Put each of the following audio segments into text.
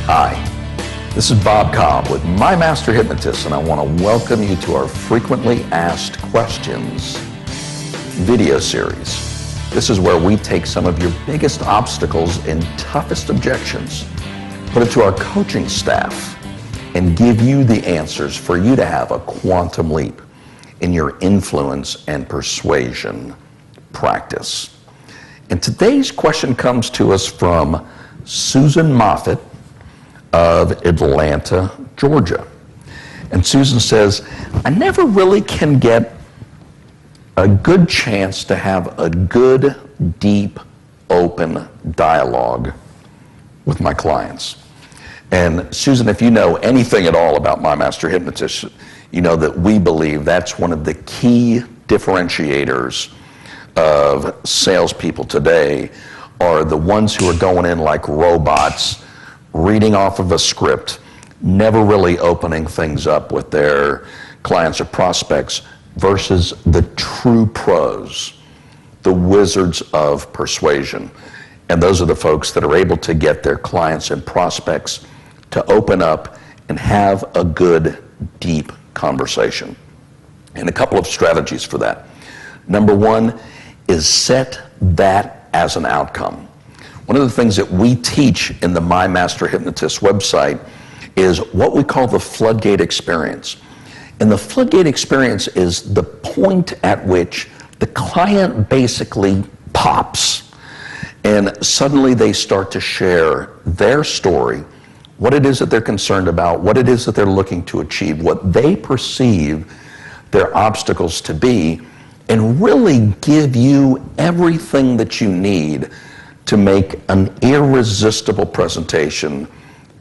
Hi, this is Bob Cobb with My Master Hypnotist, and I want to welcome you to our Frequently Asked Questions video series. This is where we take some of your biggest obstacles and toughest objections, put it to our coaching staff, and give you the answers for you to have a quantum leap in your influence and persuasion practice. And today's question comes to us from Susan Moffett of Atlanta, Georgia. And Susan says, I never really can get a good chance to have a good, deep, open dialogue with my clients. And Susan, if you know anything at all about My Master Hypnotist, you know that we believe that's one of the key differentiators of salespeople today are the ones who are going in like robots, reading off of a script, never really opening things up with their clients or prospects, versus the true pros, the wizards of persuasion. And those are the folks that are able to get their clients and prospects to open up and have a good, deep conversation. And a couple of strategies for that. Number one is set that as an outcome. One of the things that we teach in the My Master Hypnotist website is what we call the floodgate experience. And the floodgate experience is the point at which the client basically pops and suddenly they start to share their story, what it is that they're concerned about, what it is that they're looking to achieve, what they perceive their obstacles to be, and really give you everything that you need to make an irresistible presentation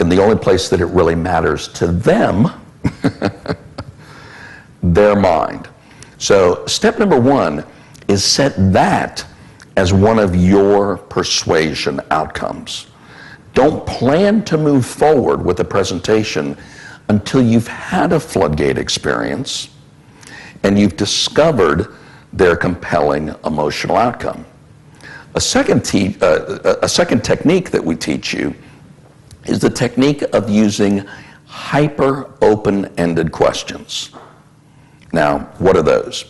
in the only place that it really matters to them, their mind. So step number one is set that as one of your persuasion outcomes. Don't plan to move forward with a presentation until you've had a floodgate experience and you've discovered their compelling emotional outcome. A second technique that we teach you is the technique of using hyper open-ended questions. Now, what are those?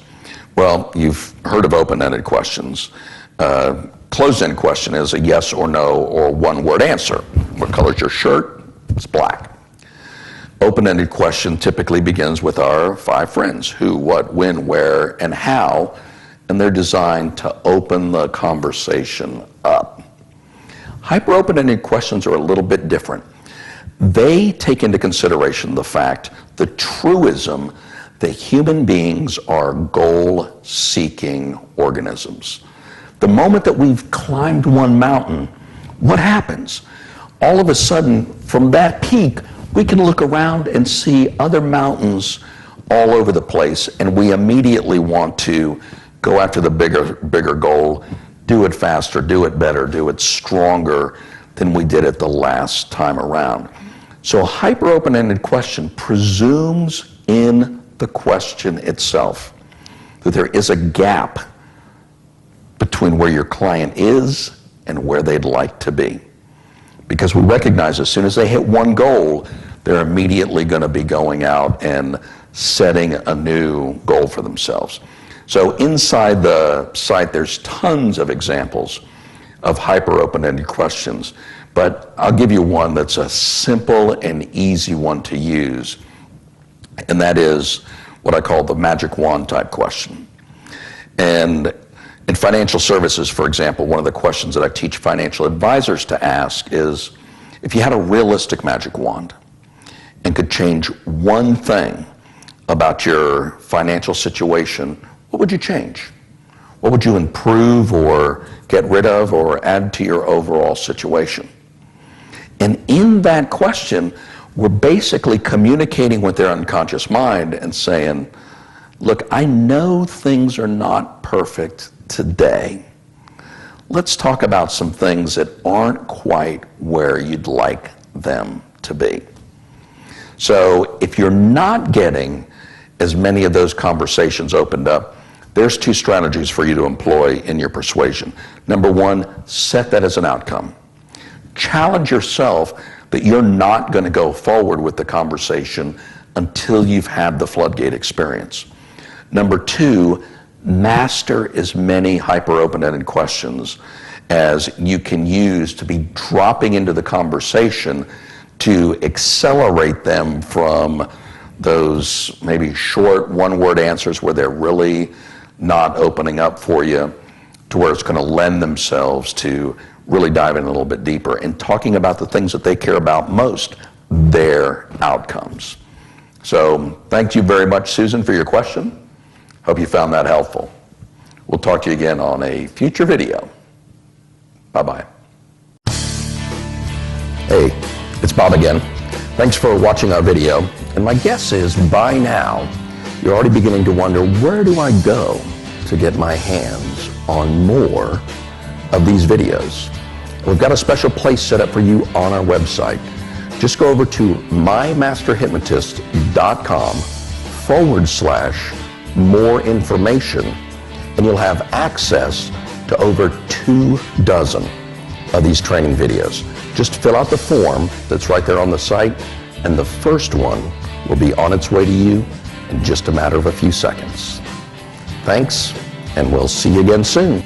Well, you've heard of open-ended questions. Closed-end question is a yes or no or one-word answer. What color's your shirt? It's black. Open-ended question typically begins with our 5 friends: who, what, when, where, and how, and they're designed to open the conversation up. Hyper open-ended questions are a little bit different. They take into consideration the fact, the truism, that human beings are goal-seeking organisms. The moment that we've climbed one mountain, what happens? All of a sudden, from that peak, we can look around and see other mountains all over the place, and we immediately want to go after the bigger goal, do it faster, do it better, do it stronger than we did it the last time around. So a hyper open-ended question presumes in the question itself that there is a gap between where your client is and where they'd like to be. Because we recognize as soon as they hit one goal, they're immediately going to be going out and setting a new goal for themselves. So inside the site, there's tons of examples of hyper open-ended questions, but I'll give you one that's a simple and easy one to use, and that is what I call the magic wand type question. And in financial services, for example, one of the questions that I teach financial advisors to ask is, if you had a realistic magic wand and could change one thing about your financial situation, what would you change? What would you improve or get rid of or add to your overall situation? And in that question, we're basically communicating with their unconscious mind and saying, look, I know things are not perfect today. Let's talk about some things that aren't quite where you'd like them to be. So if you're not getting as many of those conversations opened up, there's 2 strategies for you to employ in your persuasion. Number 1, set that as an outcome. Challenge yourself that you're not going to go forward with the conversation until you've had the floodgate experience. Number two, master as many hyper open-ended questions as you can use to be dropping into the conversation to accelerate them from those maybe short one-word answers where they're really not opening up for you to where it's going to lend themselves to really diving a little bit deeper and talking about the things that they care about most, their outcomes. So thank you very much, Susan, for your question. Hope you found that helpful. We'll talk to you again on a future video. Bye-bye. Hey, it's Bob again. Thanks for watching our video. And my guess is by now, you're already beginning to wonder, where do I go to get my hands on more of these videos? We've got a special place set up for you on our website. Just go over to mymasterhypnotist.com/more information, and you'll have access to over 24 of these training videos. Just fill out the form that's right there on the site, and the first one will be on its way to you in just a matter of a few seconds. Thanks, and we'll see you again soon.